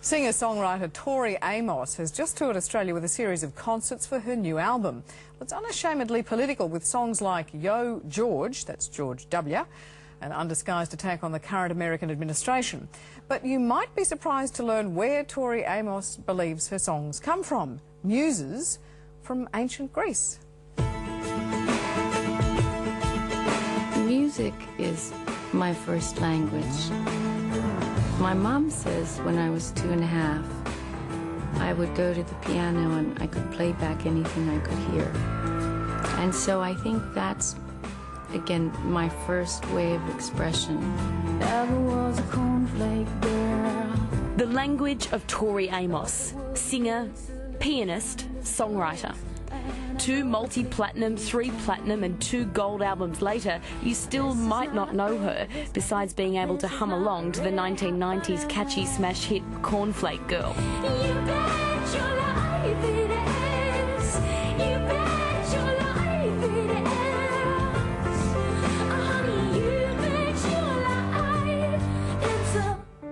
Singer-songwriter Tori Amos has just toured Australia with a series of concerts for her new album. It's unashamedly political, with songs like Yo George, that's George W., an undisguised attack on the current American administration. But you might be surprised to learn where Tori Amos believes her songs come from. Muses from ancient Greece. Music is my first language. My mom says when I was 2.5, I would go to the piano and I could play back anything I could hear. And so I think that's, again, my first way of expression. Never was a cornflake girl. The language of Tori Amos, singer, pianist, songwriter. 2 multi-platinum, 3 platinum and 2 gold albums later, you still might not know her, besides being able to hum along to the 1990s catchy smash hit Cornflake Girl. You bet your life it is. You bet your life it is. Honey, you bet your life it's a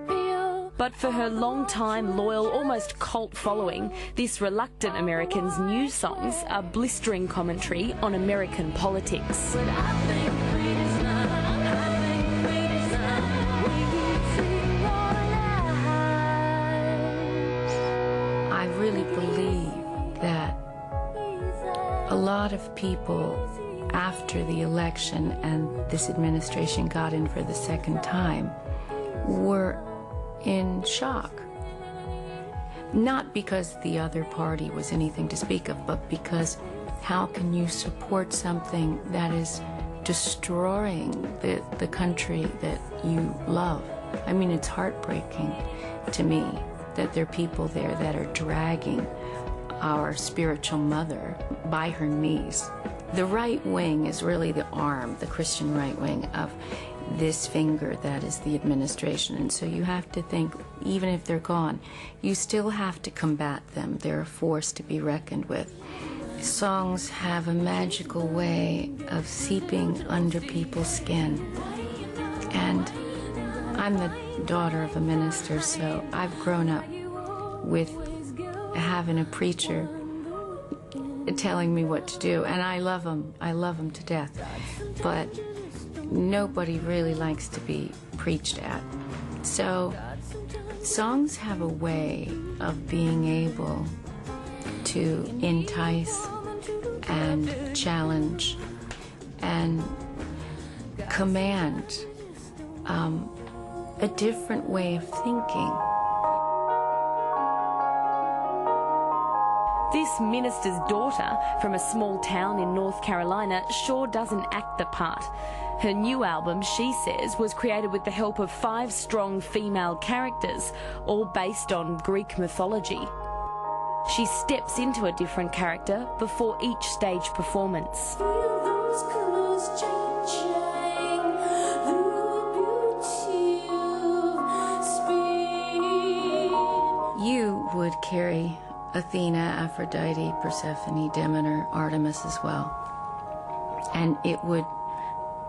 real. But for her long-time, loyal, almost cult following, this reluctant American's new songs are blistering commentary on American politics. But I think greed is not. I think greed is not. We keep seeing our lives. I really believe that a lot of people after the election and this administration got in for the second time were in shock. Not because the other party was anything to speak of, but because how can you support something that is destroying the country that you love? I mean, it's heartbreaking to me that there are people there that are dragging our spiritual mother by her knees. The right wing is really the arm, the Christian right wing of this finger that is the administration. And so you have to think, even if they're gone, you still have to combat them. They're a force to be reckoned with. Songs have a magical way of seeping under people's skin. And I'm the daughter of a minister, so I've grown up with having a preacher telling me what to do, and I love him. I love him to death. But nobody really likes to be preached at. So songs have a way of being able to entice and challenge and command a different way of thinking. This minister's daughter from a small town in North Carolina sure doesn't act the part. Her new album, she says, was created with the help of 5 strong female characters, all based on Greek mythology. She steps into a different character before each stage performance. Feel those colors changing through beauty of spring. You would carry Athena, Aphrodite, Persephone, Demeter, Artemis as well. And it would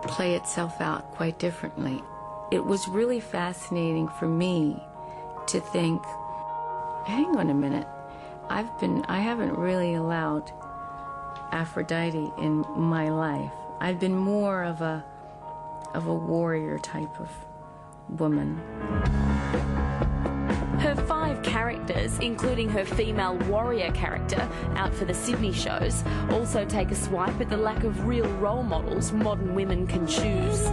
play itself out quite differently. It was really fascinating for me to think, hang on a minute, I haven't really allowed Aphrodite in my life. I've been more of a warrior type of woman. Her 5 characters, including her female warrior character out for the Sydney shows, also take a swipe at the lack of real role models modern women can choose.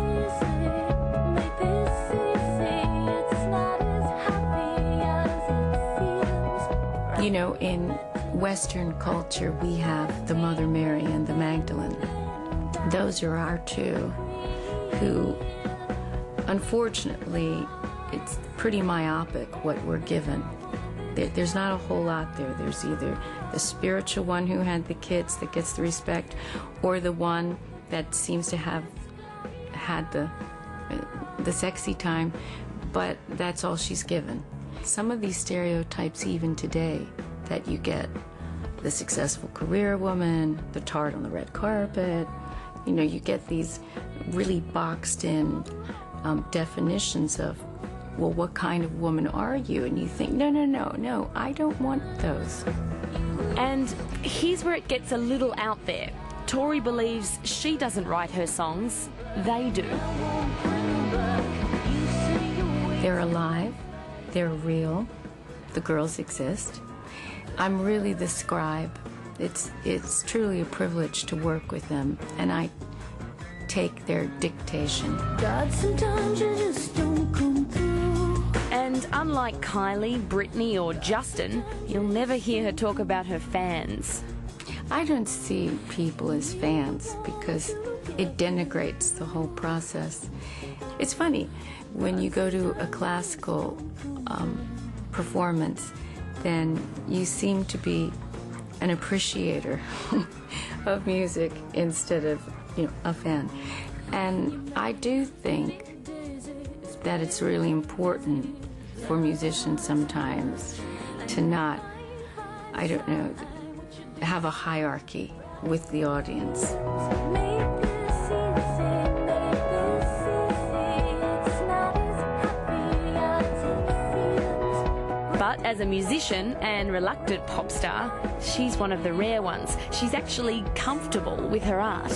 You know, in Western culture, we have the Mother Mary and the Magdalene. Those are our 2 who, unfortunately, it's pretty myopic what we're given. There's not a whole lot there. There's either the spiritual one who had the kids that gets the respect, or the one that seems to have had the sexy time, but that's all she's given. Some of these stereotypes even today that you get, the successful career woman, the tart on the red carpet, you know, you get these really boxed in definitions of well, what kind of woman are you? And you think, no, I don't want those. And here's where it gets a little out there. Tori believes she doesn't write her songs, they do. They're alive, they're real, the girls exist. I'm really the scribe. It's truly a privilege to work with them, and I take their dictation. God, sometimes you just don't come through. And unlike Kylie, Britney or Justin, you'll never hear her talk about her fans. I don't see people as fans because it denigrates the whole process. It's funny, when you go to a classical performance, then you seem to be an appreciator of music instead of, a fan. And I do think that it's really important for musicians sometimes to not, have a hierarchy with the audience. But as a musician and reluctant pop star, she's one of the rare ones. She's actually comfortable with her art.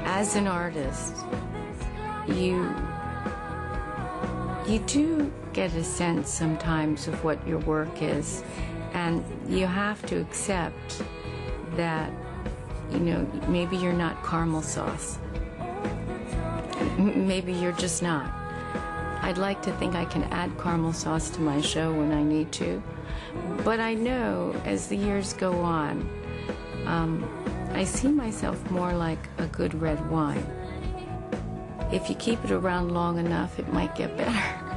As an artist, you do get a sense sometimes of what your work is, and you have to accept that, maybe you're not caramel sauce. Maybe you're just not. I'd like to think I can add caramel sauce to my show when I need to, but I know as the years go on, I see myself more like a good red wine. If you keep it around long enough, it might get better.